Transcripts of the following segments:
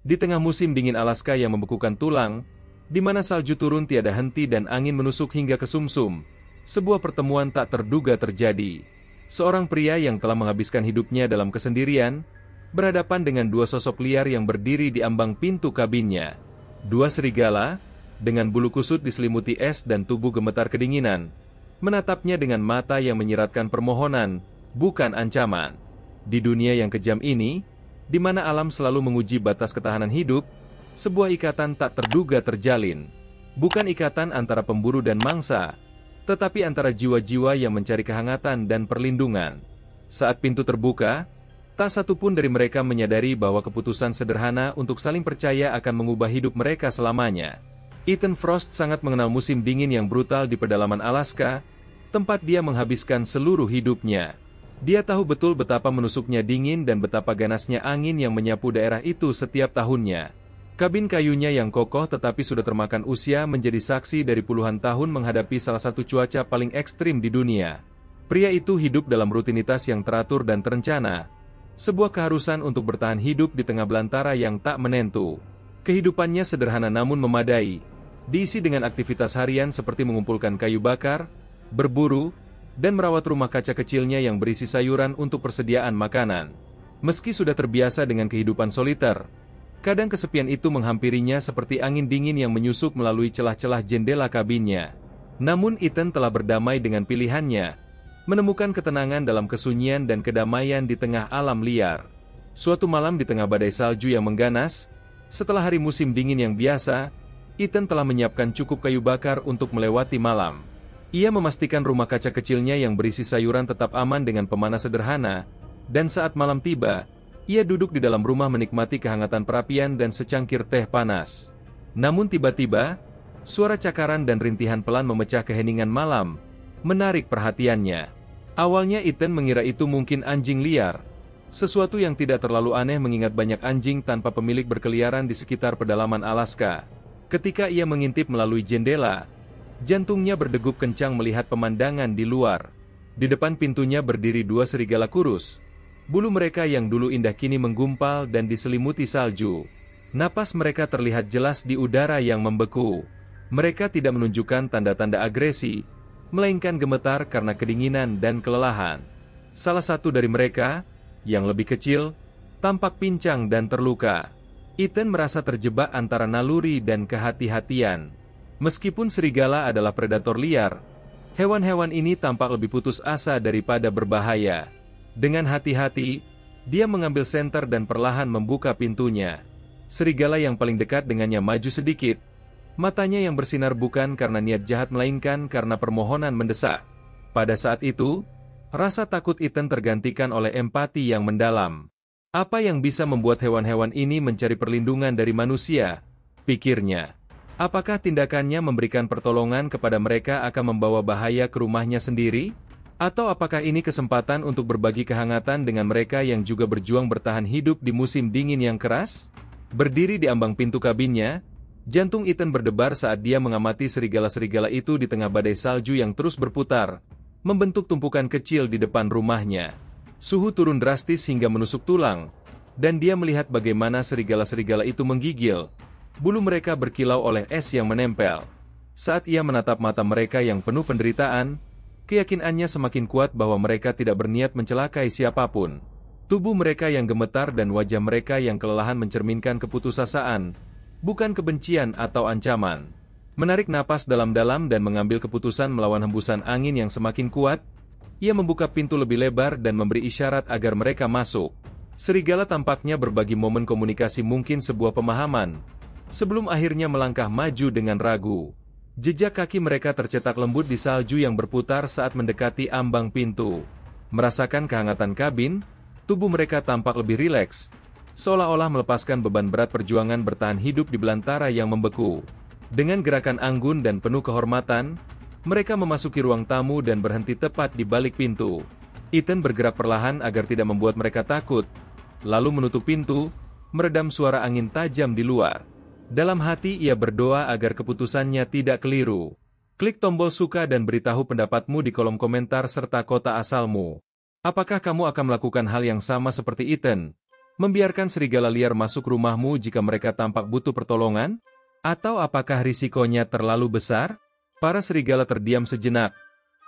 Di tengah musim dingin Alaska yang membekukan tulang, di mana salju turun tiada henti dan angin menusuk hingga ke sumsum, sebuah pertemuan tak terduga terjadi. Seorang pria yang telah menghabiskan hidupnya dalam kesendirian, berhadapan dengan dua sosok liar yang berdiri di ambang pintu kabinnya. Dua serigala, dengan bulu kusut diselimuti es dan tubuh gemetar kedinginan, menatapnya dengan mata yang menyiratkan permohonan, bukan ancaman. Di dunia yang kejam ini, di mana alam selalu menguji batas ketahanan hidup, sebuah ikatan tak terduga terjalin. Bukan ikatan antara pemburu dan mangsa, tetapi antara jiwa-jiwa yang mencari kehangatan dan perlindungan. Saat pintu terbuka, tak satu pun dari mereka menyadari bahwa keputusan sederhana untuk saling percaya akan mengubah hidup mereka selamanya. Ethan Frost sangat mengenal musim dingin yang brutal di pedalaman Alaska, tempat dia menghabiskan seluruh hidupnya. Dia tahu betul betapa menusuknya dingin dan betapa ganasnya angin yang menyapu daerah itu setiap tahunnya. Kabin kayunya yang kokoh tetapi sudah termakan usia menjadi saksi dari puluhan tahun menghadapi salah satu cuaca paling ekstrim di dunia. Pria itu hidup dalam rutinitas yang teratur dan terencana, sebuah keharusan untuk bertahan hidup di tengah belantara yang tak menentu. Kehidupannya sederhana namun memadai, diisi dengan aktivitas harian seperti mengumpulkan kayu bakar, berburu, dan merawat rumah kaca kecilnya yang berisi sayuran untuk persediaan makanan. Meski sudah terbiasa dengan kehidupan soliter, kadang kesepian itu menghampirinya seperti angin dingin yang menyusup melalui celah-celah jendela kabinnya. Namun Ethan telah berdamai dengan pilihannya, menemukan ketenangan dalam kesunyian dan kedamaian di tengah alam liar. Suatu malam di tengah badai salju yang mengganas, setelah hari musim dingin yang biasa, Ethan telah menyiapkan cukup kayu bakar untuk melewati malam. Ia memastikan rumah kaca kecilnya yang berisi sayuran tetap aman dengan pemanas sederhana, dan saat malam tiba, ia duduk di dalam rumah menikmati kehangatan perapian dan secangkir teh panas. Namun tiba-tiba, suara cakaran dan rintihan pelan memecah keheningan malam, menarik perhatiannya. Awalnya Ethan mengira itu mungkin anjing liar, sesuatu yang tidak terlalu aneh mengingat banyak anjing tanpa pemilik berkeliaran di sekitar pedalaman Alaska. Ketika ia mengintip melalui jendela, jantungnya berdegup kencang melihat pemandangan di luar. Di depan pintunya berdiri dua serigala kurus. Bulu mereka yang dulu indah kini menggumpal dan diselimuti salju. Napas mereka terlihat jelas di udara yang membeku. Mereka tidak menunjukkan tanda-tanda agresi, melainkan gemetar karena kedinginan dan kelelahan. Salah satu dari mereka, yang lebih kecil, tampak pincang dan terluka. Ethan merasa terjebak antara naluri dan kehati-hatian. Meskipun serigala adalah predator liar, hewan-hewan ini tampak lebih putus asa daripada berbahaya. Dengan hati-hati, dia mengambil senter dan perlahan membuka pintunya. Serigala yang paling dekat dengannya maju sedikit. Matanya yang bersinar bukan karena niat jahat melainkan karena permohonan mendesak. Pada saat itu, rasa takut Ethan tergantikan oleh empati yang mendalam. Apa yang bisa membuat hewan-hewan ini mencari perlindungan dari manusia? Pikirnya. Apakah tindakannya memberikan pertolongan kepada mereka akan membawa bahaya ke rumahnya sendiri? Atau apakah ini kesempatan untuk berbagi kehangatan dengan mereka yang juga berjuang bertahan hidup di musim dingin yang keras? Berdiri di ambang pintu kabinnya, jantung Ethan berdebar saat dia mengamati serigala-serigala itu di tengah badai salju yang terus berputar, membentuk tumpukan kecil di depan rumahnya. Suhu turun drastis hingga menusuk tulang, dan dia melihat bagaimana serigala-serigala itu menggigil. Bulu mereka berkilau oleh es yang menempel. Saat ia menatap mata mereka yang penuh penderitaan, keyakinannya semakin kuat bahwa mereka tidak berniat mencelakai siapapun. Tubuh mereka yang gemetar dan wajah mereka yang kelelahan mencerminkan keputusasaan, bukan kebencian atau ancaman. Menarik napas dalam-dalam dan mengambil keputusan melawan hembusan angin yang semakin kuat, ia membuka pintu lebih lebar dan memberi isyarat agar mereka masuk. Serigala tampaknya berbagi momen komunikasi mungkin sebuah pemahaman, sebelum akhirnya melangkah maju dengan ragu. Jejak kaki mereka tercetak lembut di salju yang berputar saat mendekati ambang pintu. Merasakan kehangatan kabin, tubuh mereka tampak lebih rileks, seolah-olah melepaskan beban berat perjuangan bertahan hidup di belantara yang membeku. Dengan gerakan anggun dan penuh kehormatan, mereka memasuki ruang tamu dan berhenti tepat di balik pintu. Ethan bergerak perlahan agar tidak membuat mereka takut, lalu menutup pintu, meredam suara angin tajam di luar. Dalam hati ia berdoa agar keputusannya tidak keliru. Klik tombol suka dan beritahu pendapatmu di kolom komentar serta kota asalmu. Apakah kamu akan melakukan hal yang sama seperti Ethan? Membiarkan serigala liar masuk rumahmu jika mereka tampak butuh pertolongan? Atau apakah risikonya terlalu besar? Para serigala terdiam sejenak.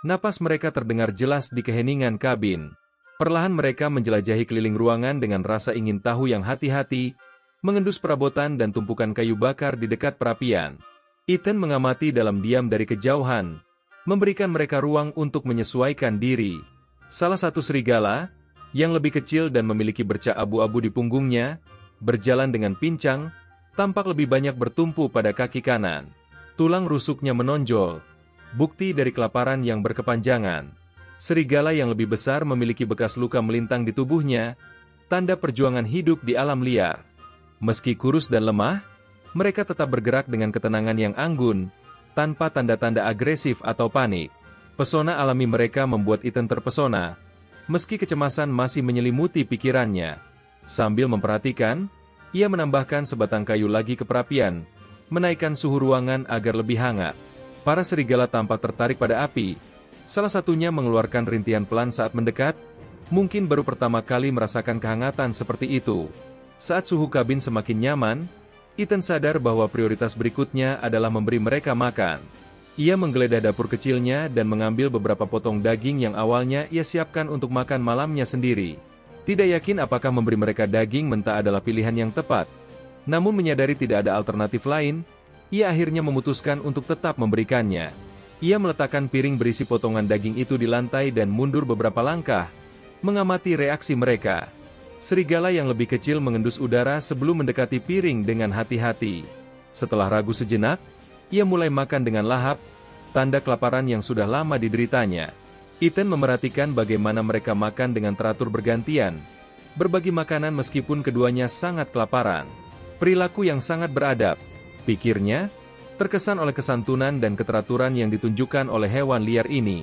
Napas mereka terdengar jelas di keheningan kabin. Perlahan mereka menjelajahi keliling ruangan dengan rasa ingin tahu yang hati-hati, mengendus perabotan dan tumpukan kayu bakar di dekat perapian. Ethan mengamati dalam diam dari kejauhan, memberikan mereka ruang untuk menyesuaikan diri. Salah satu serigala, yang lebih kecil dan memiliki bercak abu-abu di punggungnya, berjalan dengan pincang, tampak lebih banyak bertumpu pada kaki kanan. Tulang rusuknya menonjol, bukti dari kelaparan yang berkepanjangan. Serigala yang lebih besar memiliki bekas luka melintang di tubuhnya, tanda perjuangan hidup di alam liar. Meski kurus dan lemah, mereka tetap bergerak dengan ketenangan yang anggun, tanpa tanda-tanda agresif atau panik. Pesona alami mereka membuat Ethan terpesona, meski kecemasan masih menyelimuti pikirannya. Sambil memperhatikan, ia menambahkan sebatang kayu lagi ke perapian, menaikkan suhu ruangan agar lebih hangat. Para serigala tampak tertarik pada api. Salah satunya mengeluarkan rintihan pelan saat mendekat, mungkin baru pertama kali merasakan kehangatan seperti itu. Saat suhu kabin semakin nyaman, Ethan sadar bahwa prioritas berikutnya adalah memberi mereka makan. Ia menggeledah dapur kecilnya dan mengambil beberapa potong daging yang awalnya ia siapkan untuk makan malamnya sendiri. Tidak yakin apakah memberi mereka daging mentah adalah pilihan yang tepat. Namun menyadari tidak ada alternatif lain, ia akhirnya memutuskan untuk tetap memberikannya. Ia meletakkan piring berisi potongan daging itu di lantai dan mundur beberapa langkah, mengamati reaksi mereka. Serigala yang lebih kecil mengendus udara sebelum mendekati piring dengan hati-hati. Setelah ragu sejenak, ia mulai makan dengan lahap, tanda kelaparan yang sudah lama dideritanya. Ethan memerhatikan bagaimana mereka makan dengan teratur bergantian, berbagi makanan meskipun keduanya sangat kelaparan. Perilaku yang sangat beradab, pikirnya, terkesan oleh kesantunan dan keteraturan yang ditunjukkan oleh hewan liar ini.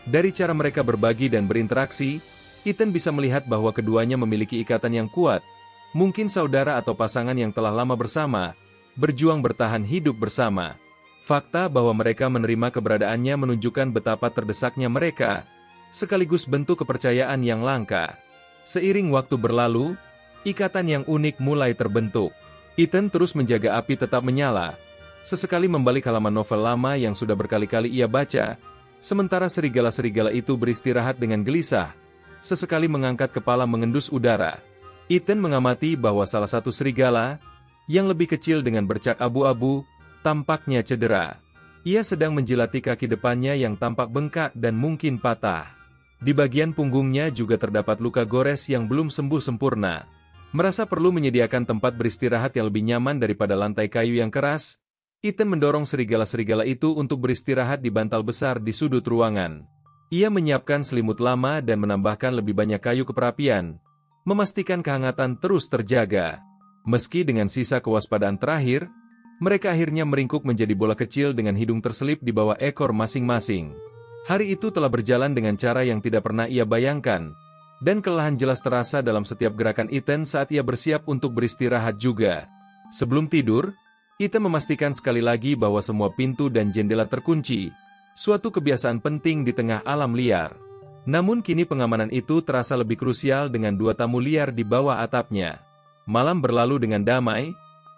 Dari cara mereka berbagi dan berinteraksi, Ethan bisa melihat bahwa keduanya memiliki ikatan yang kuat, mungkin saudara atau pasangan yang telah lama bersama, berjuang bertahan hidup bersama. Fakta bahwa mereka menerima keberadaannya menunjukkan betapa terdesaknya mereka, sekaligus bentuk kepercayaan yang langka. Seiring waktu berlalu, ikatan yang unik mulai terbentuk. Ethan terus menjaga api tetap menyala, sesekali membalik halaman novel lama yang sudah berkali-kali ia baca, sementara serigala-serigala itu beristirahat dengan gelisah, sesekali mengangkat kepala mengendus udara. Ethan mengamati bahwa salah satu serigala, yang lebih kecil dengan bercak abu-abu, tampaknya cedera. Ia sedang menjilati kaki depannya yang tampak bengkak dan mungkin patah. Di bagian punggungnya juga terdapat luka gores yang belum sembuh sempurna. Merasa perlu menyediakan tempat beristirahat yang lebih nyaman daripada lantai kayu yang keras, Ethan mendorong serigala-serigala itu untuk beristirahat di bantal besar di sudut ruangan. Ia menyiapkan selimut lama dan menambahkan lebih banyak kayu ke perapian, memastikan kehangatan terus terjaga. Meski dengan sisa kewaspadaan terakhir, mereka akhirnya meringkuk menjadi bola kecil dengan hidung terselip di bawah ekor masing-masing. Hari itu telah berjalan dengan cara yang tidak pernah ia bayangkan, dan kelelahan jelas terasa dalam setiap gerakan Ethan saat ia bersiap untuk beristirahat juga. Sebelum tidur, Ethan memastikan sekali lagi bahwa semua pintu dan jendela terkunci, suatu kebiasaan penting di tengah alam liar. Namun kini pengamanan itu terasa lebih krusial dengan dua tamu liar di bawah atapnya. Malam berlalu dengan damai.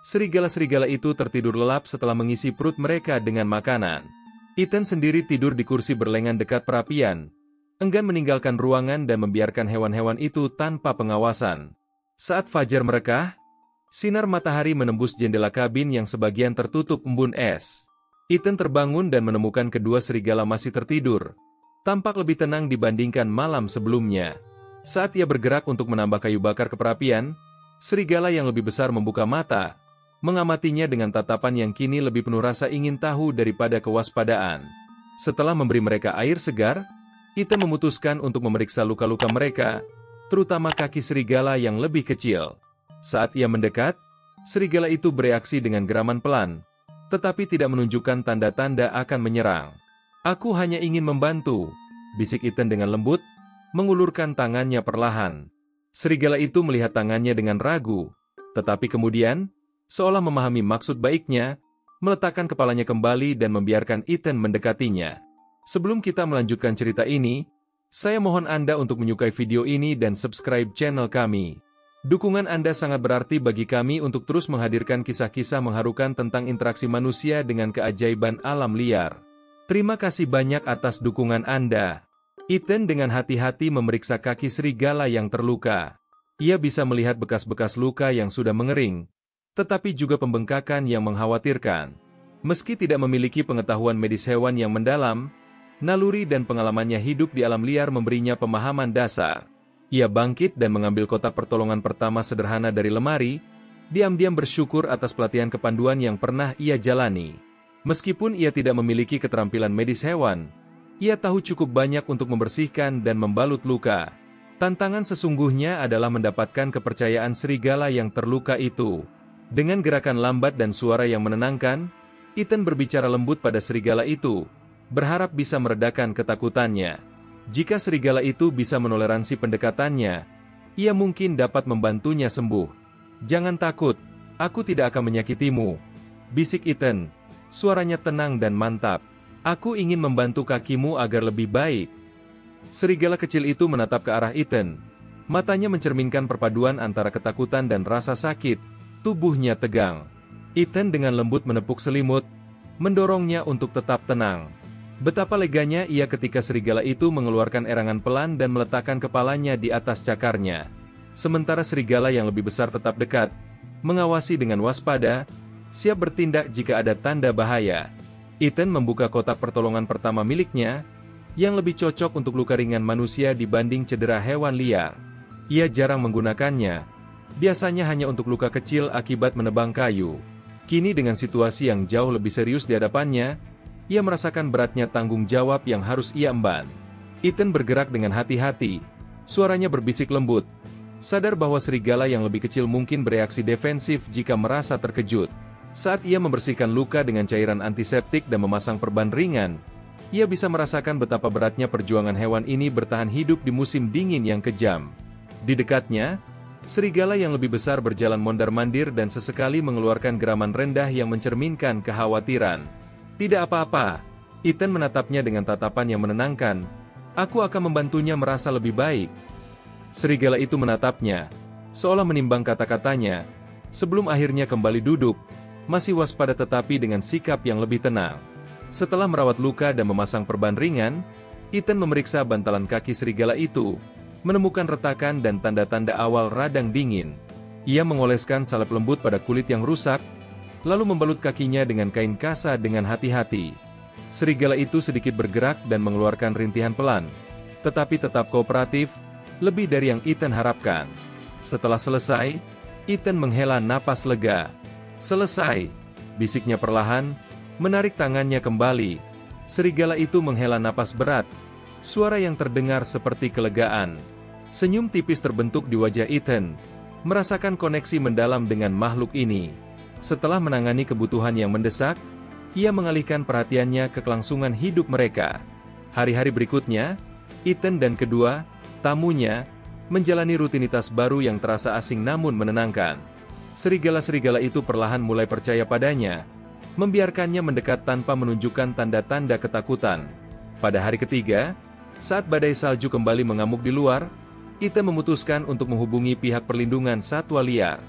Serigala-serigala itu tertidur lelap setelah mengisi perut mereka dengan makanan. Ethan sendiri tidur di kursi berlengan dekat perapian, enggan meninggalkan ruangan dan membiarkan hewan-hewan itu tanpa pengawasan. Saat fajar merekah, sinar matahari menembus jendela kabin yang sebagian tertutup embun es. Ethan terbangun dan menemukan kedua serigala masih tertidur, tampak lebih tenang dibandingkan malam sebelumnya. Saat ia bergerak untuk menambah kayu bakar ke perapian, serigala yang lebih besar membuka mata, mengamatinya dengan tatapan yang kini lebih penuh rasa ingin tahu daripada kewaspadaan. Setelah memberi mereka air segar, Ethan memutuskan untuk memeriksa luka-luka mereka, terutama kaki serigala yang lebih kecil. Saat ia mendekat, serigala itu bereaksi dengan geraman pelan, tetapi tidak menunjukkan tanda-tanda akan menyerang. "Aku hanya ingin membantu," bisik Ethan dengan lembut, mengulurkan tangannya perlahan. Serigala itu melihat tangannya dengan ragu, tetapi kemudian, seolah memahami maksud baiknya, meletakkan kepalanya kembali dan membiarkan Ethan mendekatinya. Sebelum kita melanjutkan cerita ini, saya mohon Anda untuk menyukai video ini dan subscribe channel kami. Dukungan Anda sangat berarti bagi kami untuk terus menghadirkan kisah-kisah mengharukan tentang interaksi manusia dengan keajaiban alam liar. Terima kasih banyak atas dukungan Anda. Ethan dengan hati-hati memeriksa kaki serigala yang terluka. Ia bisa melihat bekas-bekas luka yang sudah mengering, tetapi juga pembengkakan yang mengkhawatirkan. Meski tidak memiliki pengetahuan medis hewan yang mendalam, naluri dan pengalamannya hidup di alam liar memberinya pemahaman dasar. Ia bangkit dan mengambil kotak pertolongan pertama sederhana dari lemari, diam-diam bersyukur atas pelatihan kepanduan yang pernah ia jalani. Meskipun ia tidak memiliki keterampilan medis hewan, ia tahu cukup banyak untuk membersihkan dan membalut luka. Tantangan sesungguhnya adalah mendapatkan kepercayaan serigala yang terluka itu. Dengan gerakan lambat dan suara yang menenangkan, Ethan berbicara lembut pada serigala itu, berharap bisa meredakan ketakutannya. Jika serigala itu bisa menoleransi pendekatannya, ia mungkin dapat membantunya sembuh. "Jangan takut, aku tidak akan menyakitimu," bisik Ethan. Suaranya tenang dan mantap. "Aku ingin membantu kakimu agar lebih baik." Serigala kecil itu menatap ke arah Ethan. Matanya mencerminkan perpaduan antara ketakutan dan rasa sakit. Tubuhnya tegang. Ethan dengan lembut menepuk selimut, mendorongnya untuk tetap tenang. Betapa leganya ia ketika serigala itu mengeluarkan erangan pelan dan meletakkan kepalanya di atas cakarnya. Sementara serigala yang lebih besar tetap dekat, mengawasi dengan waspada, siap bertindak jika ada tanda bahaya. Ethan membuka kotak pertolongan pertama miliknya, yang lebih cocok untuk luka ringan manusia dibanding cedera hewan liar. Ia jarang menggunakannya, biasanya hanya untuk luka kecil akibat menebang kayu. Kini dengan situasi yang jauh lebih serius di hadapannya, ia merasakan beratnya tanggung jawab yang harus ia emban. Ethan bergerak dengan hati-hati, suaranya berbisik lembut, sadar bahwa serigala yang lebih kecil mungkin bereaksi defensif jika merasa terkejut. Saat ia membersihkan luka dengan cairan antiseptik dan memasang perban ringan, ia bisa merasakan betapa beratnya perjuangan hewan ini bertahan hidup di musim dingin yang kejam. Di dekatnya, serigala yang lebih besar berjalan mondar-mandir dan sesekali mengeluarkan geraman rendah yang mencerminkan kekhawatiran. "Tidak apa-apa," Ethan menatapnya dengan tatapan yang menenangkan. "Aku akan membantunya merasa lebih baik." Serigala itu menatapnya, seolah menimbang kata-katanya, sebelum akhirnya kembali duduk, masih waspada tetapi dengan sikap yang lebih tenang. Setelah merawat luka dan memasang perban ringan, Ethan memeriksa bantalan kaki serigala itu, menemukan retakan dan tanda-tanda awal radang dingin. Ia mengoleskan salep lembut pada kulit yang rusak, lalu membalut kakinya dengan kain kasa dengan hati-hati. Serigala itu sedikit bergerak dan mengeluarkan rintihan pelan, tetapi tetap kooperatif, lebih dari yang Ethan harapkan. Setelah selesai, Ethan menghela napas lega. "Selesai," bisiknya perlahan, menarik tangannya kembali. Serigala itu menghela napas berat, suara yang terdengar seperti kelegaan. Senyum tipis terbentuk di wajah Ethan, merasakan koneksi mendalam dengan makhluk ini. Setelah menangani kebutuhan yang mendesak, ia mengalihkan perhatiannya ke kelangsungan hidup mereka. Hari-hari berikutnya, Ethan dan kedua tamunya menjalani rutinitas baru yang terasa asing namun menenangkan. Serigala-serigala itu perlahan mulai percaya padanya, membiarkannya mendekat tanpa menunjukkan tanda-tanda ketakutan. Pada hari ketiga, saat badai salju kembali mengamuk di luar, Ethan memutuskan untuk menghubungi pihak perlindungan satwa liar.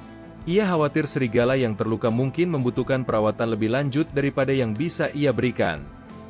Ia khawatir serigala yang terluka mungkin membutuhkan perawatan lebih lanjut daripada yang bisa ia berikan.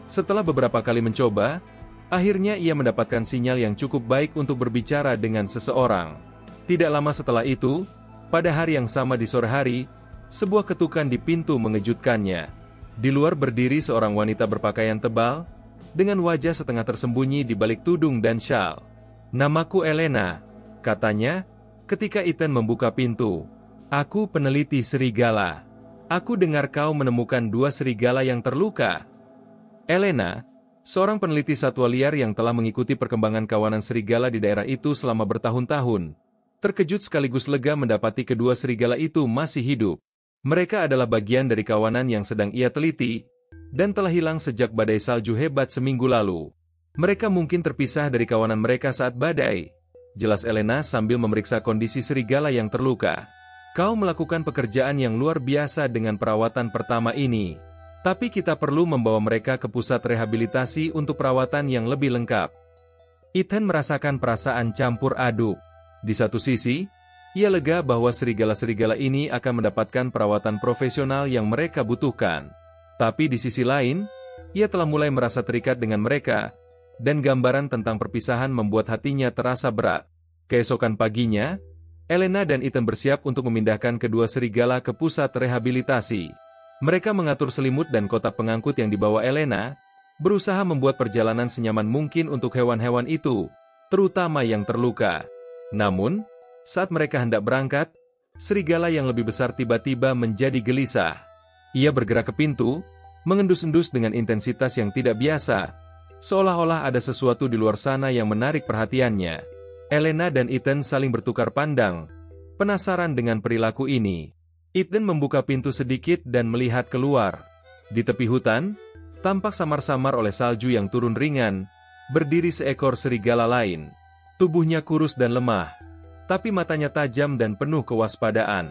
Setelah beberapa kali mencoba, akhirnya ia mendapatkan sinyal yang cukup baik untuk berbicara dengan seseorang. Tidak lama setelah itu, pada hari yang sama di sore hari, sebuah ketukan di pintu mengejutkannya. Di luar berdiri seorang wanita berpakaian tebal, dengan wajah setengah tersembunyi di balik tudung dan syal. "Namaku Elena," katanya, ketika Ethan membuka pintu. "Aku peneliti serigala. Aku dengar kau menemukan 2 serigala yang terluka." Elena, seorang peneliti satwa liar yang telah mengikuti perkembangan kawanan serigala di daerah itu selama bertahun-tahun, terkejut sekaligus lega mendapati kedua serigala itu masih hidup. Mereka adalah bagian dari kawanan yang sedang ia teliti, dan telah hilang sejak badai salju hebat seminggu lalu. Mereka mungkin terpisah dari kawanan mereka saat badai, jelas Elena sambil memeriksa kondisi serigala yang terluka. "Kau melakukan pekerjaan yang luar biasa dengan perawatan pertama ini, tapi kita perlu membawa mereka ke pusat rehabilitasi untuk perawatan yang lebih lengkap." Ethan merasakan perasaan campur aduk. Di satu sisi, Ia lega bahwa serigala-serigala ini akan mendapatkan perawatan profesional yang mereka butuhkan. Tapi di sisi lain, ia telah mulai merasa terikat dengan mereka, dan gambaran tentang perpisahan membuat hatinya terasa berat. Keesokan paginya, Elena dan Ethan bersiap untuk memindahkan kedua serigala ke pusat rehabilitasi. Mereka mengatur selimut dan kotak pengangkut yang dibawa Elena, berusaha membuat perjalanan senyaman mungkin untuk hewan-hewan itu, terutama yang terluka. Namun, saat mereka hendak berangkat, serigala yang lebih besar tiba-tiba menjadi gelisah. Ia bergerak ke pintu, mengendus-endus dengan intensitas yang tidak biasa, seolah-olah ada sesuatu di luar sana yang menarik perhatiannya. Elena dan Ethan saling bertukar pandang, penasaran dengan perilaku ini. Ethan membuka pintu sedikit dan melihat keluar. Di tepi hutan, tampak samar-samar oleh salju yang turun ringan, berdiri seekor serigala lain. Tubuhnya kurus dan lemah, tapi matanya tajam dan penuh kewaspadaan.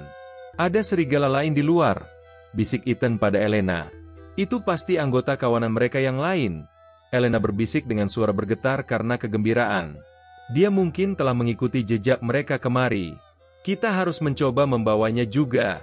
Ada serigala lain di luar, bisik Ethan pada Elena. Itu pasti anggota kawanan mereka yang lain. Elena berbisik dengan suara bergetar karena kegembiraan. Dia mungkin telah mengikuti jejak mereka kemari. Kita harus mencoba membawanya juga.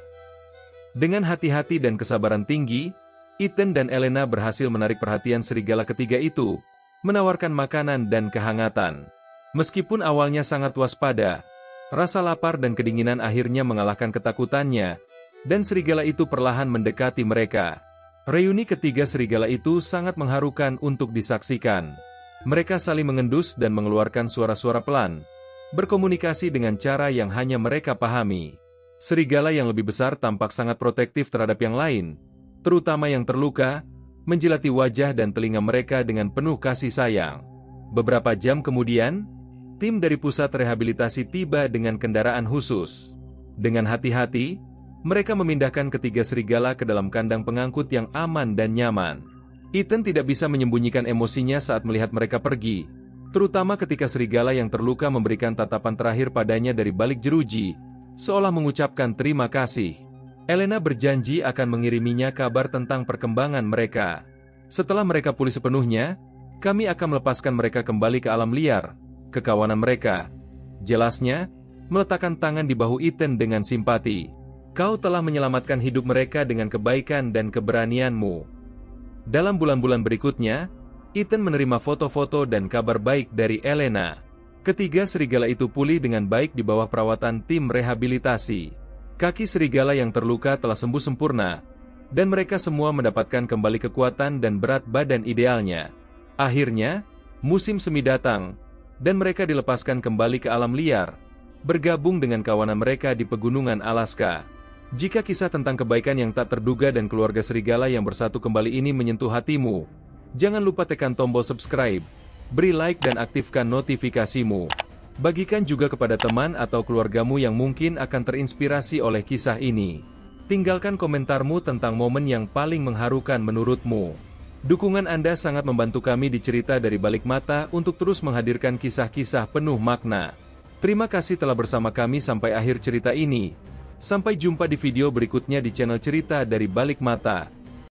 Dengan hati-hati dan kesabaran tinggi, Ethan dan Elena berhasil menarik perhatian serigala ketiga itu, menawarkan makanan dan kehangatan. Meskipun awalnya sangat waspada, rasa lapar dan kedinginan akhirnya mengalahkan ketakutannya, dan serigala itu perlahan mendekati mereka. Reuni ketiga serigala itu sangat mengharukan untuk disaksikan. Mereka saling mengendus dan mengeluarkan suara-suara pelan, berkomunikasi dengan cara yang hanya mereka pahami. Serigala yang lebih besar tampak sangat protektif terhadap yang lain, terutama yang terluka, menjilati wajah dan telinga mereka dengan penuh kasih sayang. Beberapa jam kemudian, tim dari pusat rehabilitasi tiba dengan kendaraan khusus. Dengan hati-hati, mereka memindahkan ketiga serigala ke dalam kandang pengangkut yang aman dan nyaman. Ethan tidak bisa menyembunyikan emosinya saat melihat mereka pergi, terutama ketika serigala yang terluka memberikan tatapan terakhir padanya dari balik jeruji, seolah mengucapkan terima kasih. Elena berjanji akan mengiriminya kabar tentang perkembangan mereka. Setelah mereka pulih sepenuhnya, kami akan melepaskan mereka kembali ke alam liar, ke kawanan mereka. Jelasnya, meletakkan tangan di bahu Ethan dengan simpati. Kau telah menyelamatkan hidup mereka dengan kebaikan dan keberanianmu. Dalam bulan-bulan berikutnya, Ethan menerima foto-foto dan kabar baik dari Elena. Ketiga serigala itu pulih dengan baik di bawah perawatan tim rehabilitasi. Kaki serigala yang terluka telah sembuh sempurna, dan mereka semua mendapatkan kembali kekuatan dan berat badan idealnya. Akhirnya, musim semi datang, dan mereka dilepaskan kembali ke alam liar, bergabung dengan kawanan mereka di pegunungan Alaska. Jika kisah tentang kebaikan yang tak terduga dan keluarga serigala yang bersatu kembali ini menyentuh hatimu, jangan lupa tekan tombol subscribe, beri like dan aktifkan notifikasimu. Bagikan juga kepada teman atau keluargamu yang mungkin akan terinspirasi oleh kisah ini. Tinggalkan komentarmu tentang momen yang paling mengharukan menurutmu. Dukungan Anda sangat membantu kami di Cerita dari Balik Mata untuk terus menghadirkan kisah-kisah penuh makna. Terima kasih telah bersama kami sampai akhir cerita ini. Sampai jumpa di video berikutnya di channel Cerita dari Balik Mata.